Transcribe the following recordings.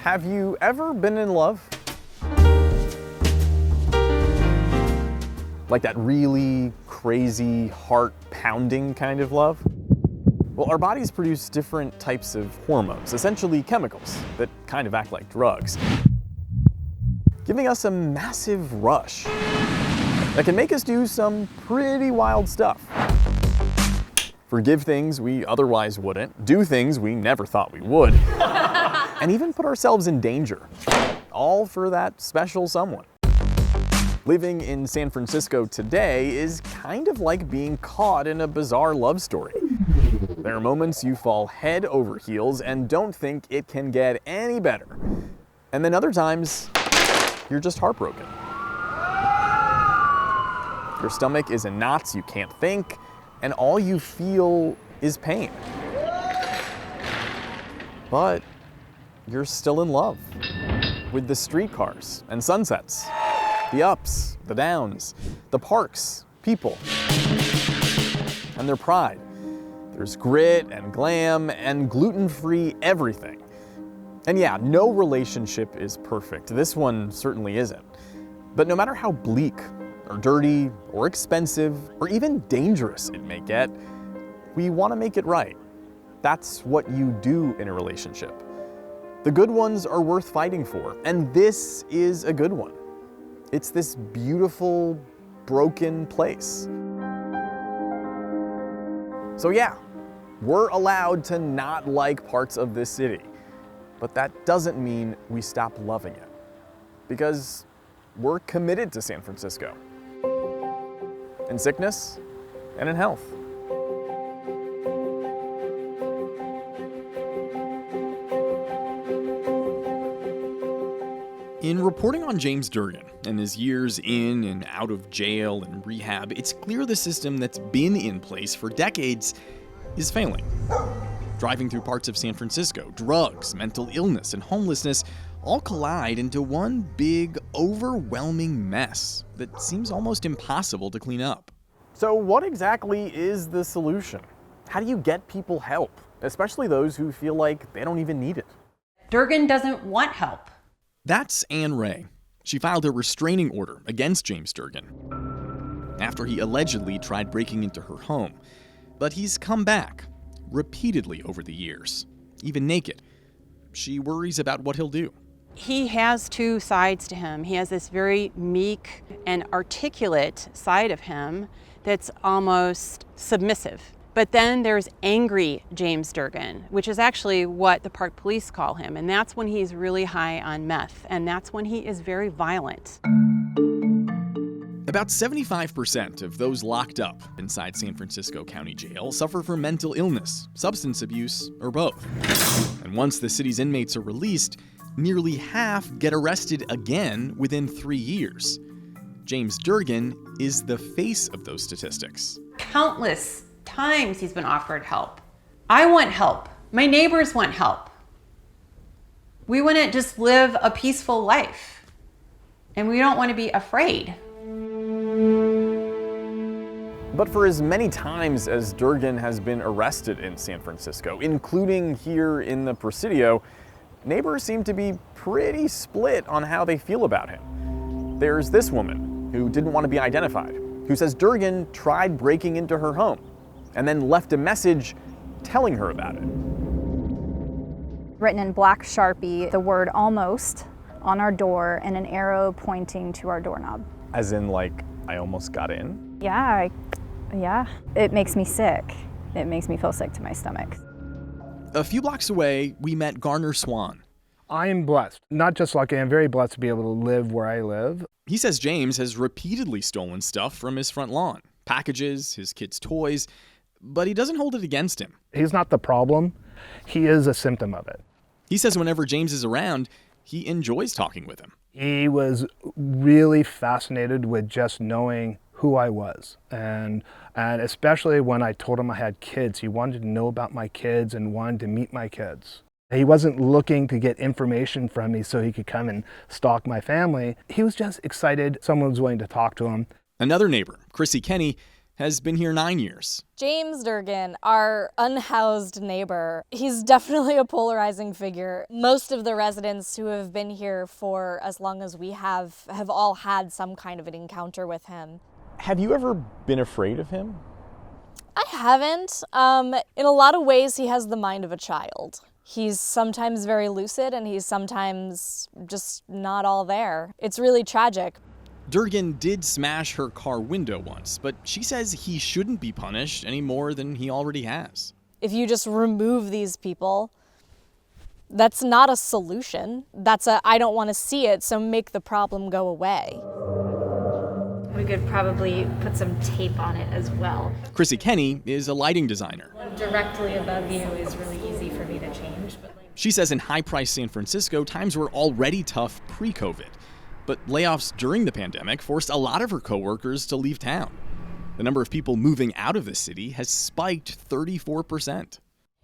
Have you ever been in love? Like that really crazy, heart-pounding kind of love? Well, our bodies produce different types of hormones, essentially chemicals, that kind of act like drugs, giving us a massive rush that can make us do some pretty wild stuff. Forgive things we otherwise wouldn't, do things we never thought we would, and even put ourselves in danger, all for that special someone. Living in San Francisco today is kind of like being caught in a bizarre love story. There are moments you fall head over heels and don't think it can get any better. And then other times, you're just heartbroken. Your stomach is in knots, you can't think, and all you feel is pain. But you're still in love with the streetcars and sunsets, the ups, the downs, the parks, people, and their pride. There's grit and glam and gluten-free everything. And yeah, no relationship is perfect. This one certainly isn't. But no matter how bleak or dirty or expensive or even dangerous it may get, we want to make it right. That's what you do in a relationship. The good ones are worth fighting for, and this is a good one. It's this beautiful, broken place. So yeah, we're allowed to not like parts of this city, but that doesn't mean we stop loving it, because we're committed to San Francisco, in sickness and in health. In reporting on James Durgan and his years in and out of jail and rehab, it's clear the system that's been in place for decades is failing. Driving through parts of San Francisco, drugs, mental illness, and homelessness all collide into one big, overwhelming mess that seems almost impossible to clean up. So what exactly is the solution? How do you get people help, especially those who feel like they don't even need it? Durgan doesn't want help. That's Anne Ray. She filed a restraining order against James Durgan after he allegedly tried breaking into her home. But he's come back repeatedly over the years, even naked. She worries about what he'll do. He has two sides to him. He has this very meek and articulate side of him that's almost submissive. But then there's angry James Durgan, which is actually what the park police call him. And that's when he's really high on meth. And that's when he is very violent. About 75% of those locked up inside San Francisco County Jail suffer from mental illness, substance abuse, or both. And once the city's inmates are released, nearly half get arrested again within 3 years. James Durgan is the face of those statistics. Countless times he's been offered help. I want help. My neighbors want help. We want to just live a peaceful life. And we don't want to be afraid. But for as many times as Durgan has been arrested in San Francisco, including here in the Presidio, neighbors seem to be pretty split on how they feel about him. There's this woman who didn't want to be identified, who says Durgan tried breaking into her home and then left a message telling her about it. Written in black Sharpie, the word almost on our door and an arrow pointing to our doorknob. As in, like, I almost got in? Yeah. It makes me sick. It makes me feel sick to my stomach. A few blocks away, we met Garner Swan. I am blessed. Not just lucky, I'm very blessed to be able to live where I live. He says James has repeatedly stolen stuff from his front lawn. Packages, his kids' toys, but he doesn't hold it against him. He's not the problem. He is a symptom of it. He says whenever James is around, he enjoys talking with him. He was really fascinated with just knowing who I was. And especially when I told him I had kids, he wanted to know about my kids and wanted to meet my kids. He wasn't looking to get information from me so he could come and stalk my family. He was just excited someone was willing to talk to him. Another neighbor, Chrissy Kenny, has been here 9 years. James Durgan, our unhoused neighbor, he's definitely a polarizing figure. Most of the residents who have been here for as long as we have all had some kind of an encounter with him. Have you ever been afraid of him? I haven't. In a lot of ways, he has the mind of a child. He's sometimes very lucid and he's sometimes just not all there. It's really tragic. Durgan did smash her car window once, but she says he shouldn't be punished any more than he already has. If you just remove these people, that's not a solution. That's a, I don't want to see it, so make the problem go away. We could probably put some tape on it as well. Chrissy Kenny is a lighting designer. Directly above you is really easy for me to change. She says in high-priced San Francisco, times were already tough pre-COVID. But layoffs during the pandemic forced a lot of her coworkers to leave town. The number of people moving out of the city has spiked 34%.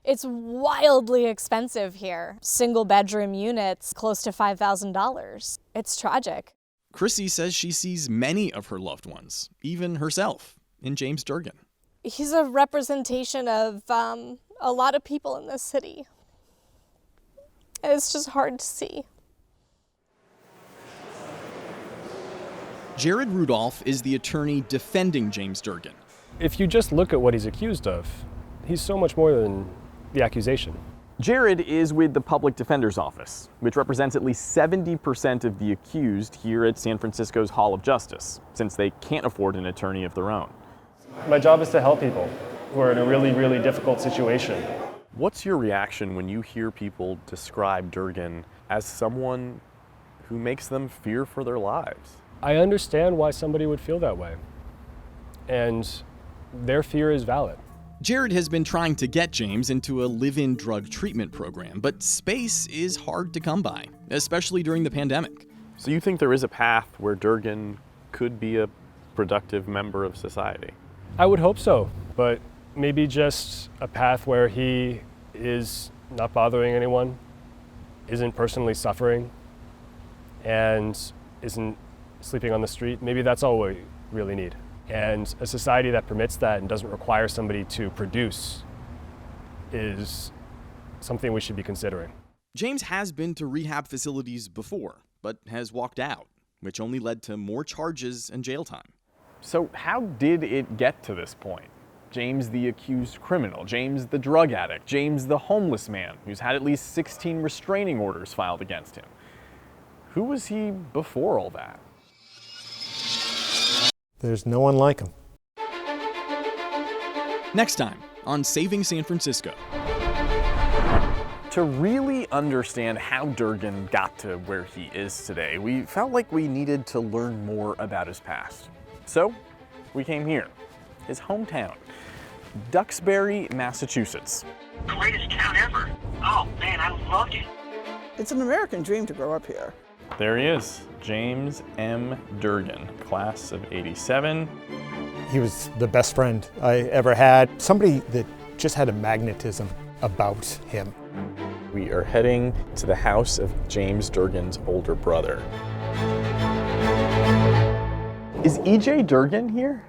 It's wildly expensive here. Single-bedroom units, close to $5,000. It's tragic. Chrissy says she sees many of her loved ones, even herself, in James Durgan. He's a representation of a lot of people in this city. And it's just hard to see. Jared Rudolph is the attorney defending James Durgan. If you just look at what he's accused of, he's so much more than the accusation. Jared is with the Public Defender's Office, which represents at least 70% of the accused here at San Francisco's Hall of Justice, since they can't afford an attorney of their own. My job is to help people who are in a really, really difficult situation. What's your reaction when you hear people describe Durgan as someone who makes them fear for their lives? I understand why somebody would feel that way, and their fear is valid. Jared has been trying to get James into a live-in drug treatment program, but space is hard to come by, especially during the pandemic. So you think there is a path where Durgan could be a productive member of society? I would hope so, but maybe just a path where he is not bothering anyone, isn't personally suffering, and isn't sleeping on the street. Maybe that's all we really need. And a society that permits that and doesn't require somebody to produce is something we should be considering. James has been to rehab facilities before, but has walked out, which only led to more charges and jail time. So how did it get to this point? James the accused criminal, James the drug addict, James the homeless man who's had at least 16 restraining orders filed against him. Who was he before all that? There's no one like him. Next time on Saving San Francisco. To really understand how Durgan got to where he is today, we felt like we needed to learn more about his past. So we came here, his hometown, Duxbury, Massachusetts. Greatest town ever. Oh man, I loved it. It's an American dream to grow up here. There he is, James M. Durgan, class of '87. He was the best friend I ever had. Somebody that just had a magnetism about him. We are heading to the house of James Durgan's older brother. Is E.J. Durgan here?